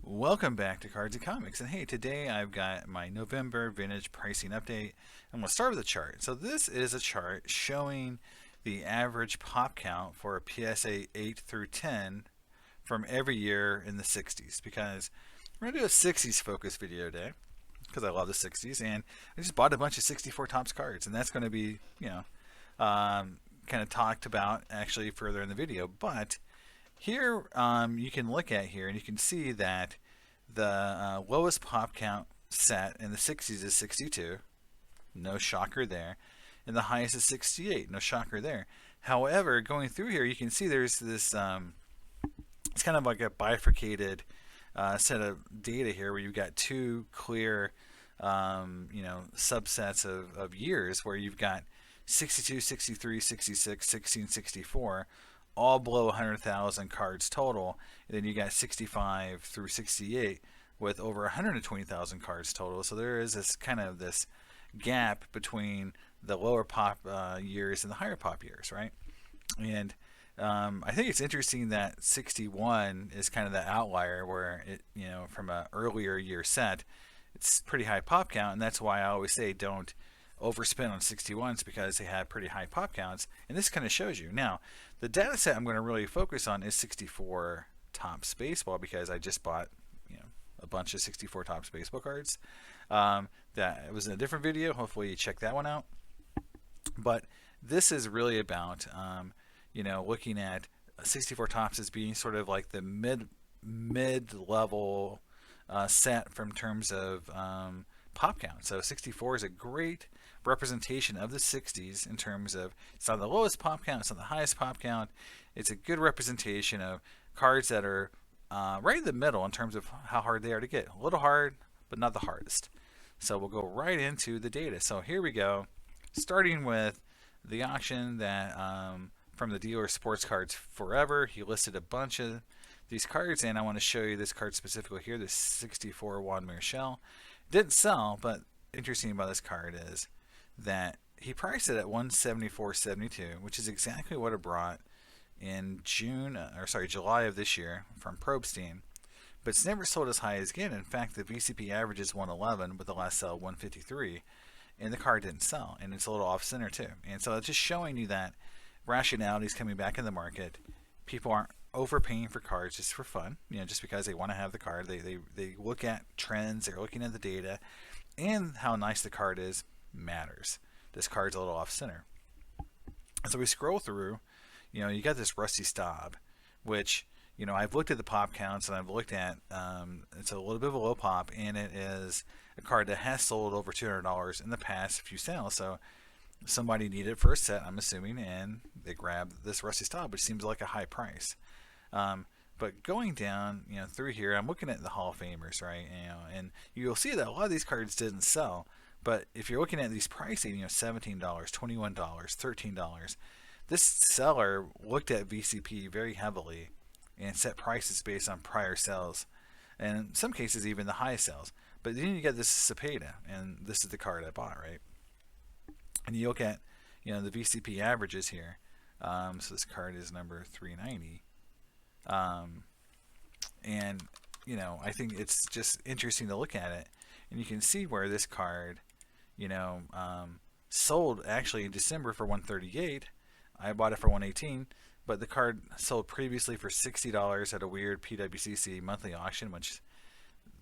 Welcome back to Cards and Comics. And hey, today I've got my November vintage pricing update. I'm going to start with a chart. So this is a chart showing the average pop count for a PSA 8 through 10 from every year in the 60s, because we're going to do a 60s focus video today because I love the 60s, and I just bought a bunch of 64 Topps cards, and that's going to be, kind of talked about actually further in the video. But here, you can look at here and you can see that the lowest pop count set in the 60s is 62. No shocker there. And the highest is 68. No shocker there. However, going through here, you can see there's this, it's kind of like a bifurcated set of data here where you've got two clear, subsets of years where you've got 62, 63, 66, 16, 64, all below 100,000 cards total. And then you got 65 through 68 with over 120,000 cards total. So there is this kind of this gap between the lower pop years and the higher pop years, right? And I think it's interesting that 61 is kind of the outlier where it, from an earlier year set, it's pretty high pop count, and that's why I always say don't overspend on 61s because they have pretty high pop counts, and this kind of shows you. Now, the data set I'm going to really focus on is 64 Topps baseball because I just bought a bunch of 64 Topps baseball cards. That was in a different video. Hopefully you check that one out. But this is really about looking at 64 Topps as being sort of like the mid level set from terms of pop count. So 64 is a great representation of the 60s in terms of it's not the lowest pop count, it's not the highest pop count. It's a good representation of cards that are right in the middle in terms of how hard they are to get. A little hard, but not the hardest. So we'll go right into the data. So here we go, starting with the auction that from the dealer Sports Cards Forever. He listed a bunch of these cards, and I want to show you this card specifically here, this 64 Juan Marichal. Didn't sell, but interesting about this card is that he priced it at 174.72, which is exactly what it brought in July of this year from Probstein. But it's never sold as high as again. In fact, the VCP average is 111 with the last sell 153, and the card didn't sell, and it's a little off center too. And so it's just showing you that rationality is coming back in the market. People aren't overpaying for cards just for fun, just because they want to have the card. They look at trends, they're looking at the data, and how nice the card is matters. This card's a little off center. And so we scroll through, you got this Rusty Staub, which, I've looked at the pop counts and I've looked at, it's a little bit of a low pop, and it is a card that has sold over $200 in the past few sales. So somebody needed it for a set, I'm assuming, and they grabbed this Rusty Staub, which seems like a high price. But going down, through here, I'm looking at the Hall of Famers, right? And you'll see that a lot of these cards didn't sell. But if you're looking at these pricing, $17, $21, $13, this seller looked at VCP very heavily and set prices based on prior sales, and in some cases even the highest sales. But then you get this Cepeda, and this is the card I bought, right? And you look at, the VCP averages here. So this card is number 390. And I think it's just interesting to look at it, and you can see where this card, sold actually in December for 138. I bought it for 118, but the card sold previously for $60 at a weird PWCC monthly auction, which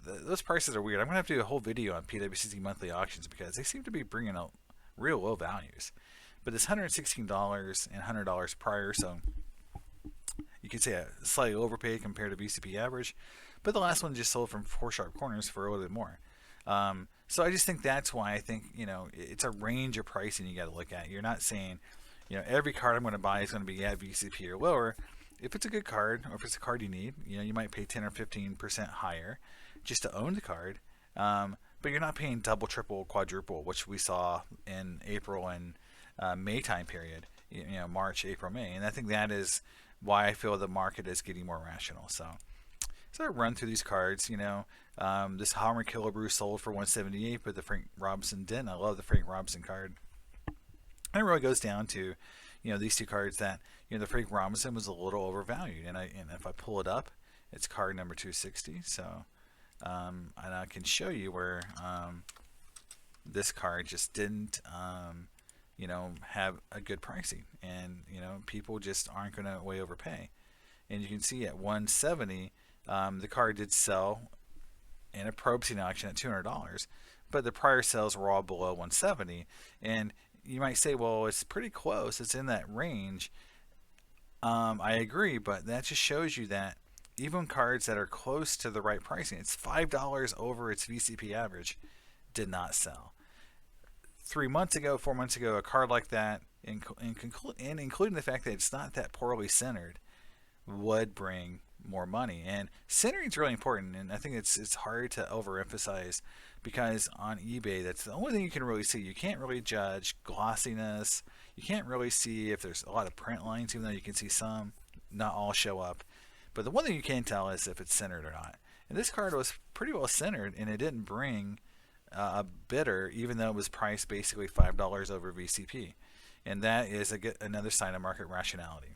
those prices are weird. I'm gonna have to do a whole video on PWCC monthly auctions because they seem to be bringing out real low values. But it's $116 and $100 prior, so you could say a slightly overpay compared to VCP average, but the last one just sold from 4 Sharp Corners for a little bit more. So I just think that's why I think, it's a range of pricing you got to look at. You're not saying, every card I'm going to buy is going to be at VCP or lower. If it's a good card, or if it's a card you need, you might pay 10 or 15% higher just to own the card. But you're not paying double, triple, quadruple, which we saw in April and May time period, March, April, May. And I think that is why I feel the market is getting more rational. So I run through these cards. This Homer Killebrew sold for 178, but the Frank Robinson didn't. I love the Frank Robinson card. And it really goes down to, these two cards that, the Frank Robinson was a little overvalued. And if I pull it up, it's card number 260. So And I can show you where this card just didn't, have a good pricing, and people just aren't going to way overpay. And you can see at 170, the card did sell in a probe scene auction at $200, but the prior sales were all below 170. And you might say, well, it's pretty close, it's in that range. I agree, but that just shows you that even cards that are close to the right pricing, it's $5 over its VCP average, did not sell. 3 months ago, 4 months ago, a card like that, and including the fact that it's not that poorly centered, would bring more money. And centering is really important, and I think it's hard to overemphasize, because on eBay, that's the only thing you can really see. You can't really judge glossiness. You can't really see if there's a lot of print lines, even though you can see some. Not all show up. But the one thing you can tell is if it's centered or not. And this card was pretty well centered, and it didn't bring a bidder, even though it was priced basically $5 over VCP. And that is another sign of market rationality.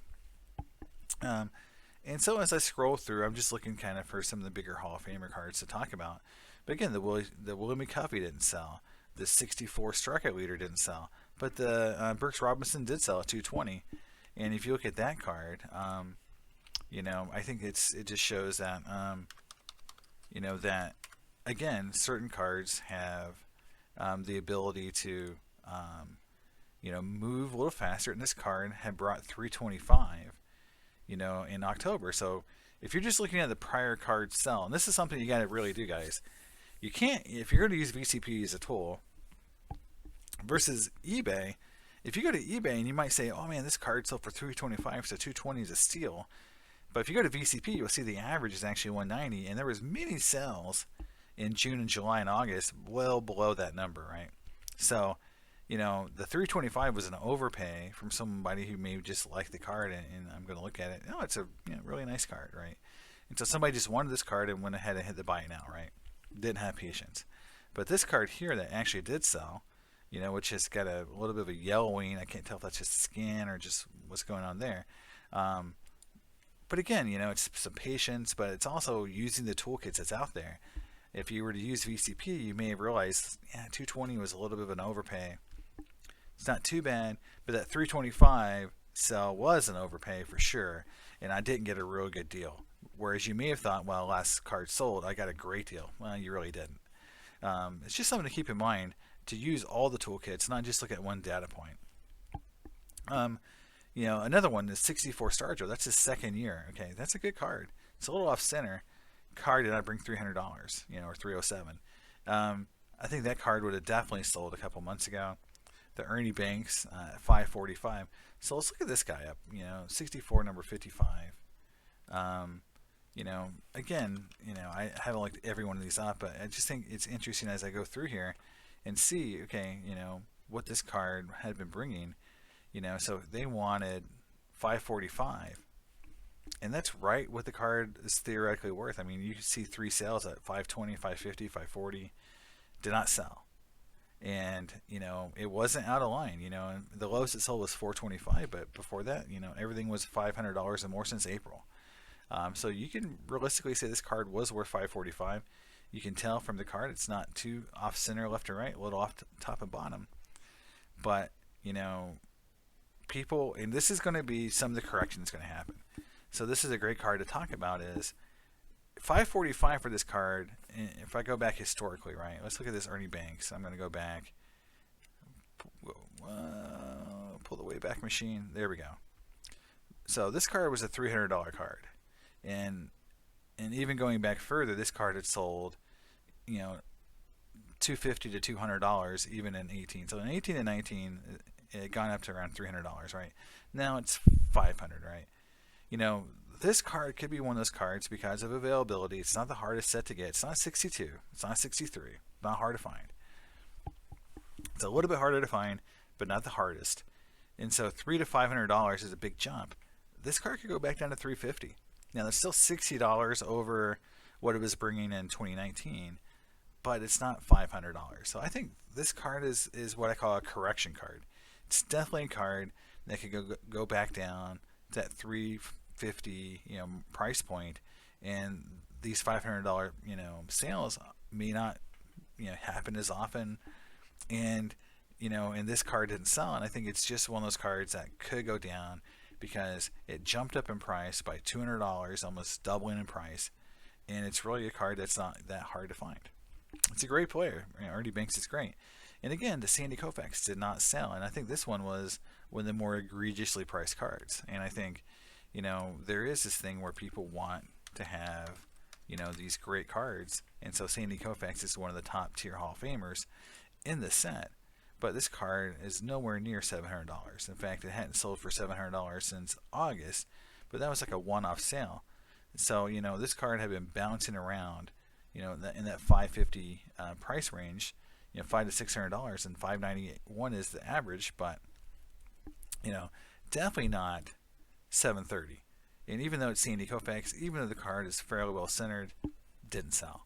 And so as I scroll through, I'm just looking kind of for some of the bigger Hall of Famer cards to talk about. But again, the Willie McCuffey didn't sell. The 64 Strikeout Leader didn't sell. But the Brooks Robinson did sell at 220. And if you look at that card, I think it just shows that, that, again, certain cards have the ability to, move a little faster. And this card had brought 325. In October. So if you're just looking at the prior card sell, and this is something you got to really do, guys. You can't, if you're going to use VCP as a tool versus eBay, if you go to eBay and you might say, oh man, this card sold for 325, so 220 is a steal. But if you go to VCP, you'll see the average is actually 190, and there was many sales in June and July and August well below that number, right? So the 325 was an overpay from somebody who may just like the card, and I'm going to look at it. No, it's a really nice card, right? And so somebody just wanted this card and went ahead and hit the buy now, right? Didn't have patience. But this card here that actually did sell, which has got a little bit of a yellowing. I can't tell if that's just skin or just what's going on there. But again, it's some patience, but it's also using the toolkits that's out there. If you were to use VCP, you may have realized, 220 was a little bit of an overpay. It's not too bad, but that 325 sell was an overpay for sure, and I didn't get a real good deal. Whereas you may have thought, well, last card sold, I got a great deal. Well, you really didn't. It's just something to keep in mind, to use all the toolkits, not just look at one data point. Another one is 64 Starjo. That's his second year. Okay, that's a good card. It's a little off center. Card did not bring $300, or 307. I think that card would have definitely sold a couple months ago. The Ernie Banks at 545. So let's look at this guy up. 64, number 55. Again, I haven't looked every one of these up, but I just think it's interesting as I go through here and see, okay, what this card had been bringing. So they wanted 545, and that's right what the card is theoretically worth. I mean, you can see 3 sales at 520, 550, 540, did not sell. And it wasn't out of line. And the lowest it sold was 425, but before that, everything was $500 or more since April. So you can realistically say this card was worth 545. You can tell from the card it's not too off center, left or right, a little off top and bottom. But people, and this is going to be some of the correction that's going to happen. So this is a great card to talk about. Is 545 for this card. If I go back historically, right? Let's look at this Ernie Banks. I'm going to go back. Pull the Wayback Machine. There we go. So this card was a $300 card, and even going back further, this card had sold, $250 to $200 even in 18. So in 18 and 19, it had gone up to around $300, right? Now it's $500, right? This card could be one of those cards because of availability. It's not the hardest set to get. It's not 62. It's not 63. Not hard to find. It's a little bit harder to find, but not the hardest. And so $300 to $500 is a big jump. This card could go back down to $350. Now that's still $60 over what it was bringing in 2019, but it's not $500. So I think this card is what I call a correction card. It's definitely a card that could go back down to that $350 price point, and these $500 sales may not happen as often, and and this card didn't sell, and I think it's just one of those cards that could go down because it jumped up in price by $200, almost doubling in price, and it's really a card that's not that hard to find. It's a great player. Ernie Banks is great. And again, the Sandy Koufax did not sell, and I think this one was one of the more egregiously priced cards. And I think, there is this thing where people want to have, these great cards, and so Sandy Koufax is one of the top tier Hall of Famers in the set. But this card is nowhere near $700. In fact, it hadn't sold for $700 since August, but that was like a one-off sale. So, this card had been bouncing around, in that $550 price range, $500 to $600, and $591 is the average, but, definitely not $730. And even though it's Sandy Koufax, even though the card is fairly well centered, didn't sell.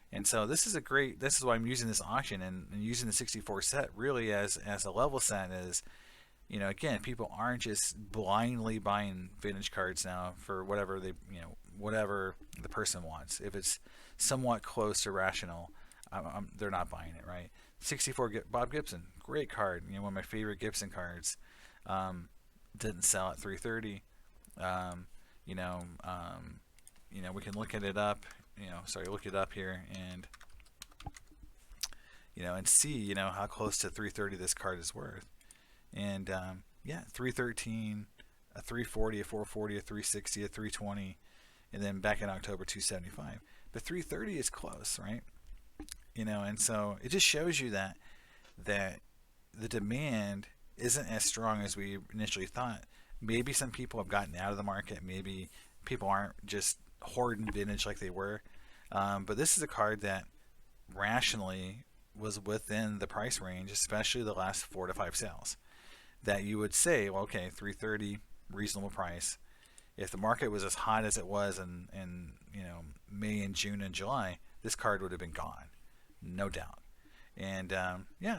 And so this is why I'm using this auction and using the 64 set really as a level set is, again, people aren't just blindly buying vintage cards now for whatever whatever the person wants. If it's somewhat close to rational, they're not buying it, right? 64 Bob Gibson, great card, one of my favorite Gibson cards. Didn't sell at $330. We can look it up here and and see how close to $330 this card is worth. And $313, a $340, a $440, a $360, a $320, and then back in October $275. But $330 is close, right? And so it just shows you that the demand isn't as strong as we initially thought. Maybe some people have gotten out of the market. Maybe people aren't just hoarding vintage like they were. But this is a card that rationally was within the price range, especially the last 4 to 5 sales. That you would say, well, okay, $330, reasonable price. If the market was as hot as it was in May and June and July, this card would have been gone, no doubt. And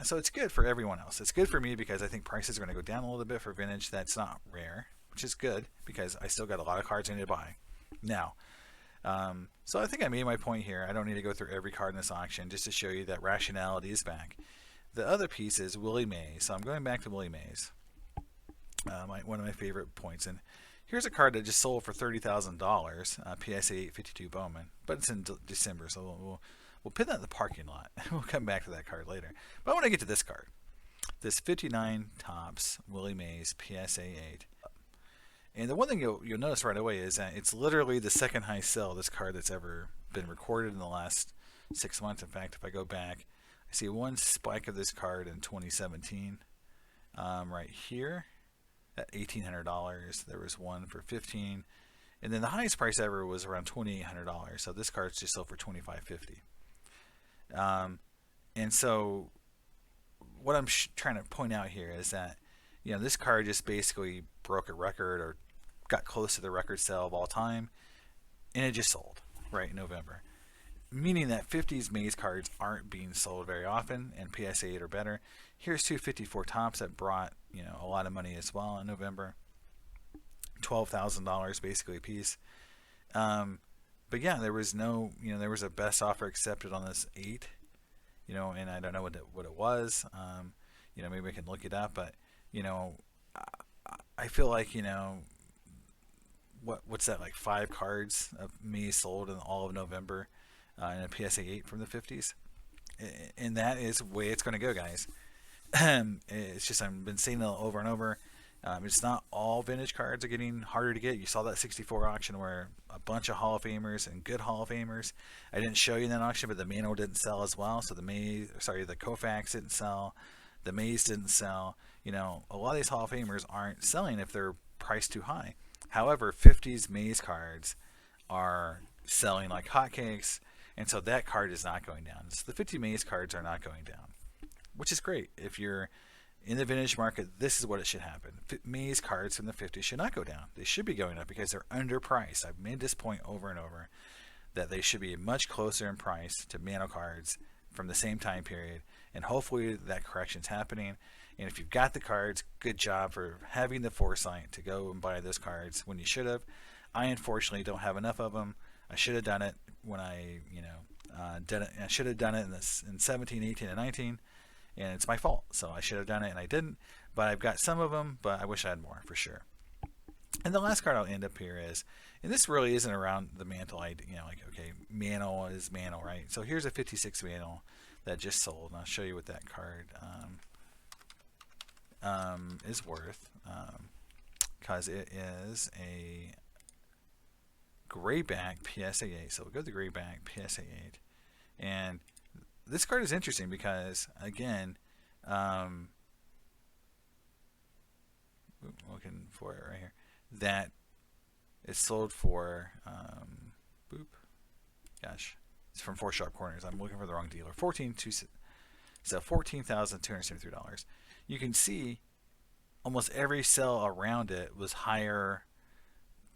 so it's good for everyone else. It's good for me because I think prices are going to go down a little bit for vintage. That's not rare, which is good because I still got a lot of cards I need to buy now. So I think I made my point here. I don't need to go through every card in this auction just to show you that rationality is back. The other piece is Willie Mays. So I'm going back to Willie Mays, one of my favorite points. And here's a card that just sold for $30,000, PSA 852 Bowman, but it's in December, so we'll put that in the parking lot. We'll come back to that card later. But I want to get to this card. This 59 Topps Willie Mays PSA 8. And the one thing you'll notice right away is that it's literally the second highest sell of this card that's ever been recorded in the last 6 months. In fact, if I go back, I see one spike of this card in 2017 right here at $1,800. There was one for $15, and then the highest price ever was around $2,800. So this card's just sold for $2,550. And so what I'm trying to point out here is that this card just basically broke a record or got close to the record sale of all time, and it just sold right in November, meaning that 50s Mays cards aren't being sold very often, and PSA 8 or better. Here's 254 Topps that brought a lot of money as well in November, $12,000 basically a piece. But yeah, there was there was a best offer accepted on this 8, and I don't know what it was. Maybe we can look it up, but I feel like what's that, like 5 cards of me sold in all of November in a PSA 8 from the 50s, and that is the way it's going to go, guys. It's just I've been saying it over and over. It's not all vintage cards are getting harder to get. You saw that 64 auction where a bunch of Hall of Famers and good Hall of Famers. I didn't show you in that auction, but the Mano didn't sell as well. So the Koufax didn't sell. The Mays didn't sell. A lot of these Hall of Famers aren't selling if they're priced too high. However, 50s Mays cards are selling like hotcakes, and so that card is not going down. So the 50 Mays cards are not going down, which is great. If you're in the vintage market, this is what it should happen. Mays cards from the 50s should not go down. They should be going up because they're underpriced. I've made this point over and over that they should be much closer in price to Mano cards from the same time period, and hopefully that correction's happening. And if you've got the cards, good job for having the foresight to go and buy those cards when you should have. I unfortunately don't have enough of them. I should have done it when I did it. I should have done it in 17, 18, and 19, and it's my fault. So I should have done it and I didn't. But I've got some of them, but I wish I had more for sure. And the last card I'll end up here is, and this really isn't around the mantle. Like, okay, Mano is Mano, right? So here's a 56 Mano that just sold, and I'll show you what that card is worth, because it is a grayback PSA 8. So we'll go to the grayback PSA 8, and this card is interesting because, again, looking for it right here, that it's sold for it's from 4 Sharp Corners. I'm looking for the wrong dealer. $14,273. You can see almost every sell around it was higher.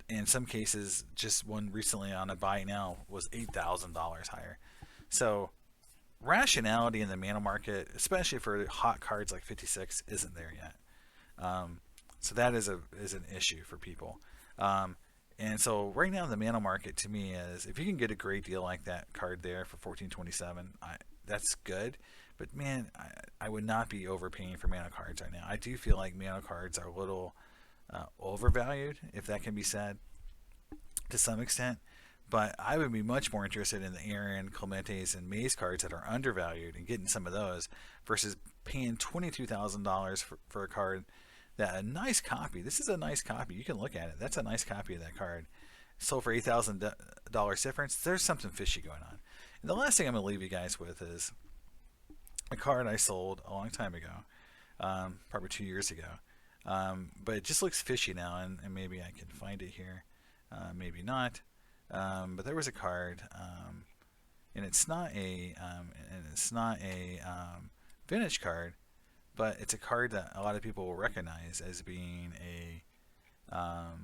In some cases, just one recently on a buy now was $8,000 higher. So rationality in the Mano market, especially for hot cards like 56, isn't there yet. So that is an issue for people. And so right now the Mano market to me is, if you can get a great deal like that card there for $14.27, that's good. But man, I would not be overpaying for Mano cards right now. I do feel like Mano cards are a little overvalued, if that can be said, to some extent. But I would be much more interested in the Aaron, Clementes, and Mays cards that are undervalued and getting some of those versus paying $22,000 for a card that a nice copy. This is a nice copy. You can look at it. That's a nice copy of that card. Sold for $8,000 difference. There's something fishy going on. And the last thing I'm going to leave you guys with is a card I sold a long time ago, probably 2 years ago. But it just looks fishy now, and maybe I can find it here. Maybe not. But there was a card, and it's not a vintage card, but it's a card that a lot of people will recognize as being a call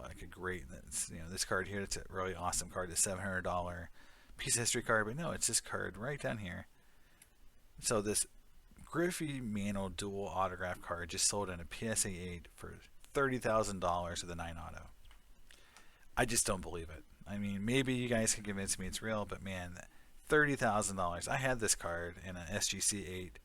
it like a great. That's, this card here. It's a really awesome card. It's a $700 piece of history card, but no, it's this card right down here. So this Griffey Mano dual autograph card just sold in a PSA 8 for $30,000 with a 9 auto. I just don't believe it. I mean, maybe you guys can convince me it's real, but man, $30,000. I had this card in an SGC 8,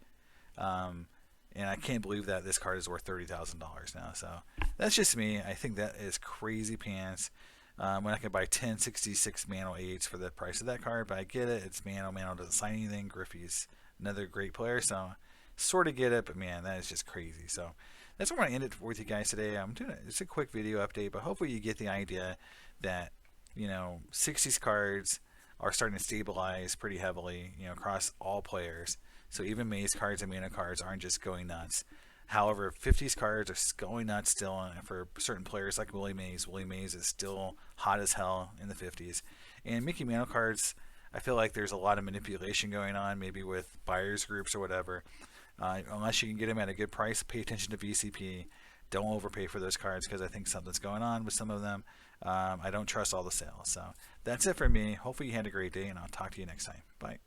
and I can't believe that this card is worth $30,000 now. So that's just me. I think that is crazy pants. When I could buy 10 66 Mano 8s for the price of that card, but I get it. It's Mano. Mano doesn't sign anything. Griffey's another great player, so sort of get it, but man, that is just crazy. So that's where I'm going to end it with you guys today. I'm doing it's a quick video update, but hopefully you get the idea that 60s cards are starting to stabilize pretty heavily, across all players. So even Maze cards and Mano cards aren't just going nuts. However, 50s cards are going nuts still for certain players like Willie Mays. Willie Mays is still hot as hell in the 50s. And Mickey Mano cards, I feel like there's a lot of manipulation going on, maybe with buyers groups or whatever. Unless you can get them at a good price, pay attention to VCP. Don't overpay for those cards, because I think something's going on with some of them. I don't trust all the sales. So that's it for me. Hopefully you had a great day, and I'll talk to you next time. Bye.